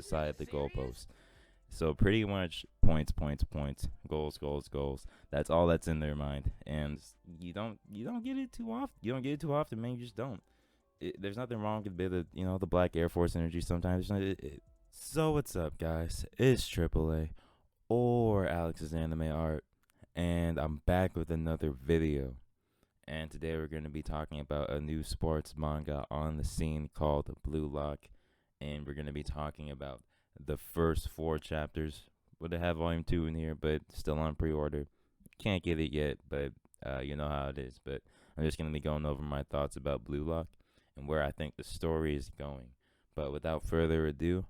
the side of the goalpost. So pretty much points, points, points, goals, goals, goals. That's all that's in their mind, and you don't get it too often. You don't get it too often, man. You just don't. There's nothing wrong with the Black Air Force energy. Sometimes So what's up, guys? It's AAA or Alex's Anime Art, and I'm back with another video. And today we're going to be talking about a new sports manga on the scene called Blue Lock, and we're going to be talking about the first 4 chapters. Would have volume 2 in here, but still on pre-order. Can't get it yet, but you know how it is. But I'm just going to be going over my thoughts about Blue Lock and where I think the story is going. But without further ado,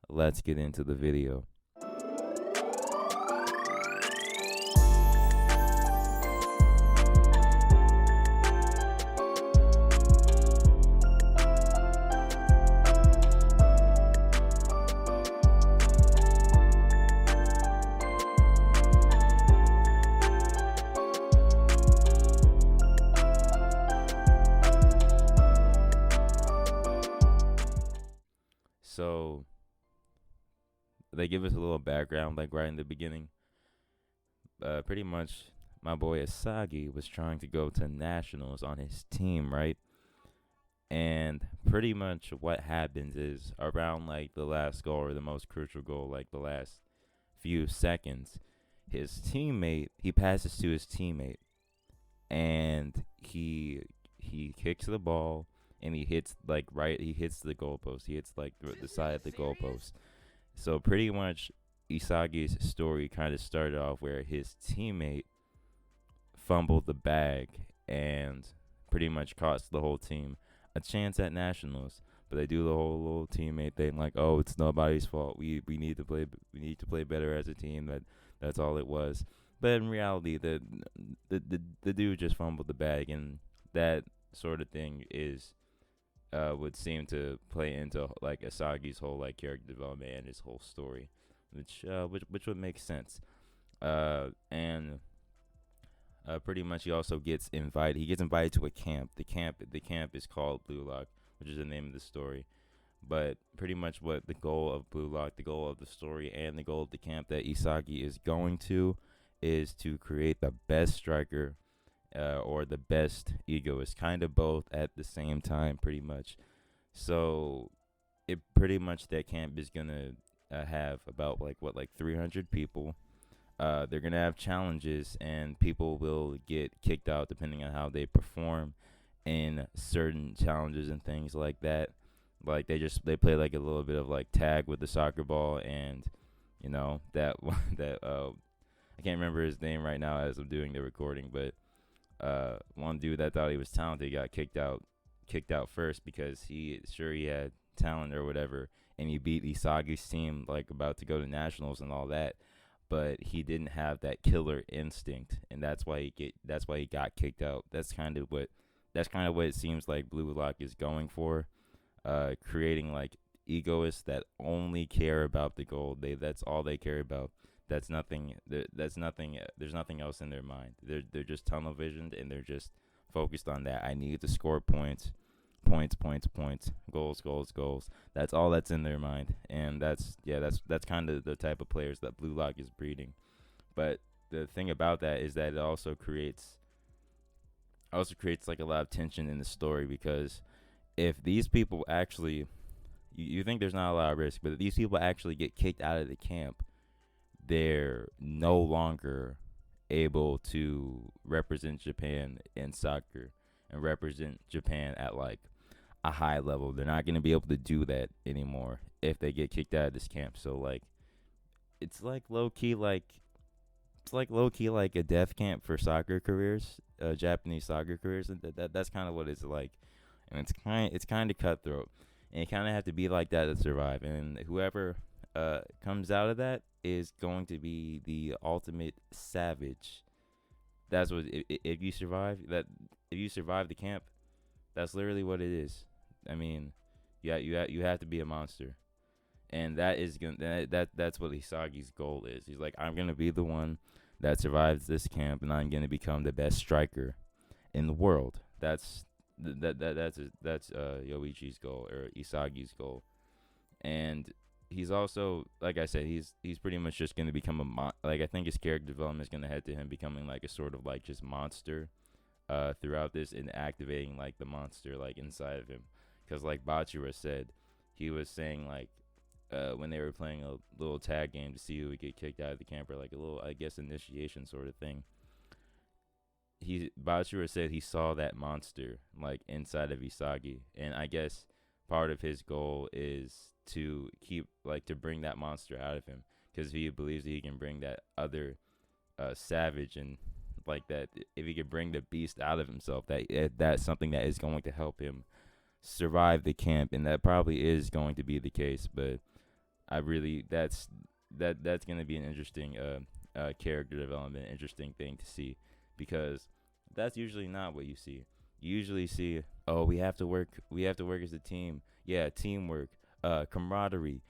let's get into the video. So they give us a little background, like right in the beginning. Pretty much, my boy Asagi was trying to go to nationals on his team, right? And pretty much what happens is around like the last goal or the most crucial goal, like the last few seconds, he passes to his teammate, and he kicks the ball and he hits he hits the goalpost. He hits like the side of the goalpost. So pretty much Isagi's story kind of started off where his teammate fumbled the bag and pretty much cost the whole team a chance at nationals. But they do the whole little teammate thing, like, oh, it's nobody's fault. We need to play better as a team. That's all it was. But in reality, the dude just fumbled the bag, and that sort of thing would seem to play into like Asagi's whole like character development and his whole story, which would make sense. And pretty much he also gets invited. He gets invited to a camp. The camp is called Blue Lock, which is the name of the story. But pretty much what the goal of Blue Lock, the goal of the story, and the goal of the camp that Isagi is going to is to create the best striker or the best egoist, kind of both at the same time, pretty much. So it pretty much that camp is gonna have about like 300 people. They're gonna have challenges, and people will get kicked out depending on how they perform in certain challenges and things like that. Like they play like a little bit of like tag with the soccer ball, and that I can't remember his name right now as I'm doing the recording, but one dude that thought he was talented got kicked out first because he had talent or whatever, and he beat Isagi's team like about to go to nationals and all that, but he didn't have that killer instinct, and that's why he got kicked out. That's kind of what it seems like Blue Lock is going for, creating like egoists that only care about the goal. That's all they care about. There's nothing else in their mind. They're just tunnel visioned, and they're just focused on that. I need to score points, goals, goals, goals. That's all that's in their mind, and that's kind of the type of players that Blue Lock is breeding. But the thing about that is that it also creates like a lot of tension in the story, because if these people actually, you think there's not a lot of risk, but if these people actually get kicked out of the camp, they're no longer able to represent Japan in soccer and represent Japan at like a high level. They're not going to be able to do that anymore if they get kicked out of this camp. So like it's like low key like a death camp for soccer careers, Japanese soccer careers, and that's kind of what it's like. And it's kind of cutthroat, and you kind of have to be like that to survive. And whoever comes out of that is going to be the ultimate savage. That's what if you survive the camp, that's literally what it is. I mean, you have to be a monster, and that's what Hisagi's goal is. He's like, I'm gonna be the one that survives this camp, and I'm gonna become the best striker in the world. That's Yoichi's goal, or Isagi's goal, and he's also, like I said, he's pretty much just gonna become like I think his character development is gonna head to him becoming like a sort of like just monster throughout this, and activating like the monster like inside of him. Because like Bachira said, he was saying like when they were playing a little tag game to see who would get kicked out of the camper, like a little, I guess, initiation sort of thing. Bachira said he saw that monster like inside of Isagi, and I guess part of his goal is to keep like to bring that monster out of him, because he believes that he can bring that other savage, and like that if he could bring the beast out of himself, that's something that is going to help him survive the camp, and that probably is going to be the case. But I really that's going to be an interesting character development, interesting thing to see, because that's usually not what you see. You usually see, oh, we have to work as a team. Yeah, teamwork, camaraderie,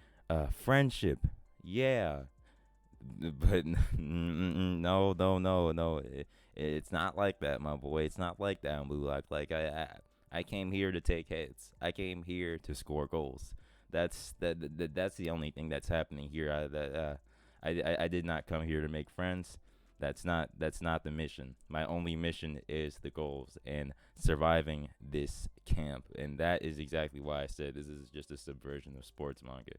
friendship. Yeah, but no, no, no, no. It's not like that, my boy. It's not like that in Blue Lock. Like I came here to take hits. I came here to score goals. That's the only thing that's happening here. I did not come here to make friends. That's not the mission. My only mission is the goals and surviving this camp, and that is exactly why I said this is just a subversion of sports manga.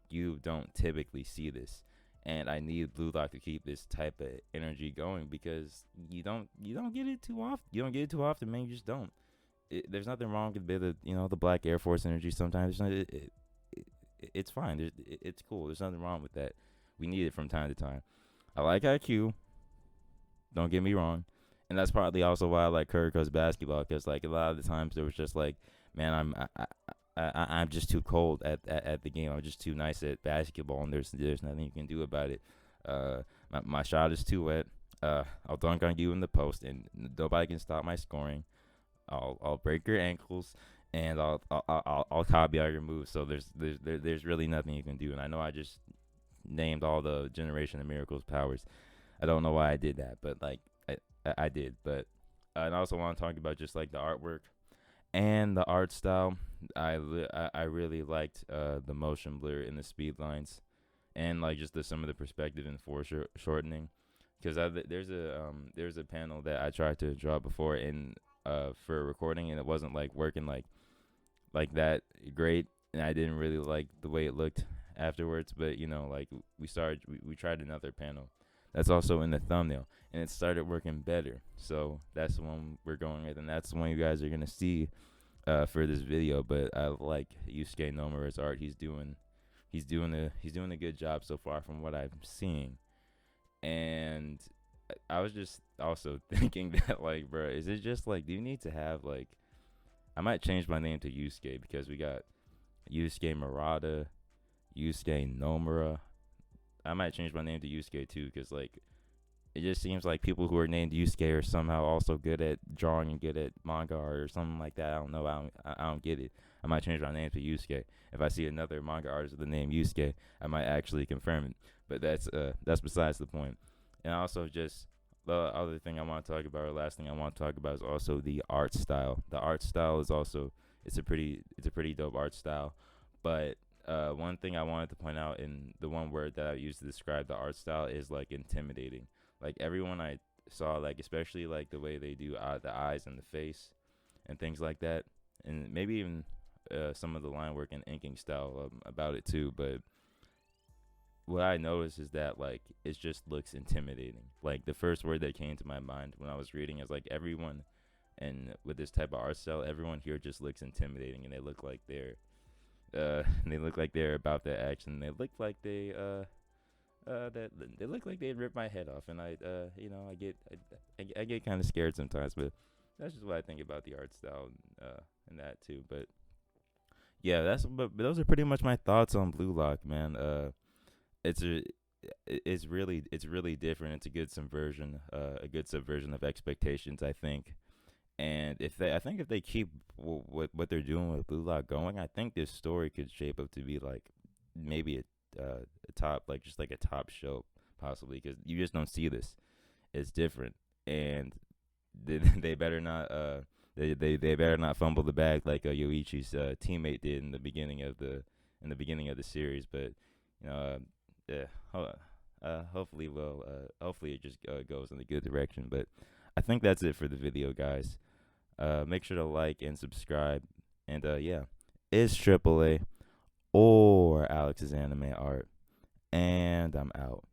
You don't typically see this, and I need Blue Lock to keep this type of energy going, because you don't get it too often. You don't get it too often, man. You just don't. There's nothing wrong with a bit of the Black Air Force energy. Sometimes it's fine. It's cool. There's nothing wrong with that. We need it from time to time. I like IQ. Don't get me wrong, and that's partly also why I like Kuriko's basketball, because like a lot of the times there was just like, man, I'm just too cold at the game. I'm just too nice at basketball, and there's nothing you can do about it. My shot is too wet. I'll dunk on you in the post, and nobody can stop my scoring. I'll break your ankles, and I'll copy all your moves. So there's really nothing you can do. And I know I just named all the Generation of Miracles powers. I don't know why I did that, but like I did. But and I also want to talk about just like the artwork and the art style. I really liked the motion blur and the speed lines, and like just some of the perspective and foreshortening. Because there's a panel that I tried to draw before in for a recording, and it wasn't like working like that great, and I didn't really like the way it looked afterwards. But like we tried another panel that's also in the thumbnail, and it started working better. So that's the one we're going with, and that's the one you guys are gonna see for this video. But I like Yusuke Nomura's art. He's doing a good job so far from what I'm seeing. And I was just also thinking that, like, bro, is it just like, do you need to have like, I might change my name to Yusuke, because we got Yusuke Murata, Yusuke Nomura. I might change my name to Yusuke too, because like it just seems like people who are named Yusuke are somehow also good at drawing and good at manga art or something like that. I don't know. I don't get it. I might change my name to Yusuke. If I see another manga artist with the name Yusuke, I might actually confirm it. But that's besides the point. And also just the other thing I want to talk about, or last thing I want to talk about, is also the art style. The art style is also it's a pretty dope art style. But one thing I wanted to point out, in the one word that I used to describe the art style, is like intimidating. Like everyone I saw, like especially like the way they do the eyes and the face and things like that, and maybe even some of the line work and inking style about it too. But what I noticed is that like it just looks intimidating. Like the first word that came to my mind when I was reading is like everyone, and with this type of art style, everyone here just looks intimidating, and they look like they're about that action. They look like that they look like they'd rip my head off, and I get kind of scared sometimes. But that's just what I think about the art style and that too. But yeah, but those are pretty much my thoughts on Blue Lock, man. It's a it's really different. It's a good subversion of expectations, I think. And I think if they keep what they're doing with Blue Lock going, I think this story could shape up to be like maybe a top, like just like a top show possibly, because you just don't see this. It's different, and they better not they better not fumble the bag like Yoichi's teammate did in in the beginning of the series, but you know, yeah, hopefully, hopefully it just goes in a good direction. But I think that's it for the video, guys. Make sure to like and subscribe, and yeah, it's AAA or Alex's Anime Art, and I'm out.